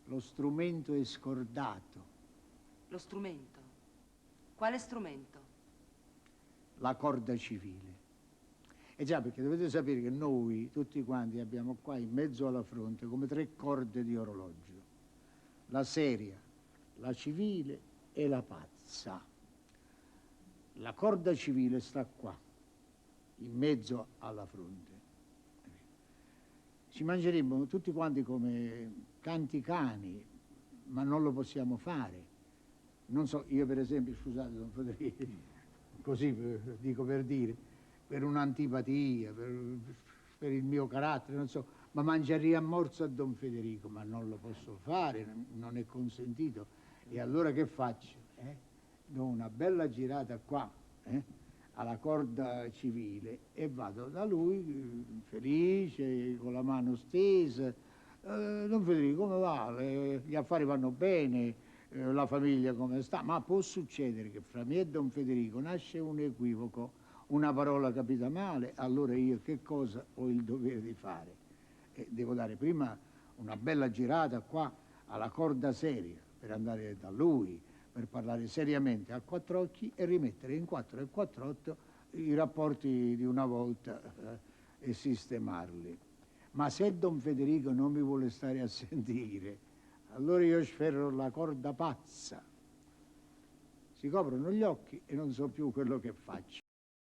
Lo strumento è scordato. Lo strumento? Quale strumento? La corda civile. E già, perché dovete sapere che noi, tutti quanti, abbiamo qua in mezzo alla fronte come 3 corde di orologio. La seria, la civile e la pazza. La corda civile sta qua, in mezzo alla fronte. Ci mangeremmo tutti quanti come tanti cani, ma non lo possiamo fare. Non so, io per esempio, scusate, Don Federico, così dico per dire, per un'antipatia, per il mio carattere, non so, ma mangerei a morso a Don Federico, ma non lo posso fare, non è consentito. E allora che faccio? Do una bella girata qua, alla corda civile e vado da lui felice, con la mano stesa. Don Federico, come va? Gli affari vanno bene, la famiglia come sta? Ma può succedere che fra me e Don Federico nasce un equivoco, una parola capita male, allora io che cosa ho il dovere di fare? Devo dare prima una bella girata qua alla corda seria per andare da lui, per parlare seriamente a 4 occhi e rimettere in 4 e 4/8 i rapporti di una volta e sistemarli. Ma se Don Federico non mi vuole stare a sentire, allora io sferro la corda pazza. Si coprono gli occhi e non so più quello che faccio.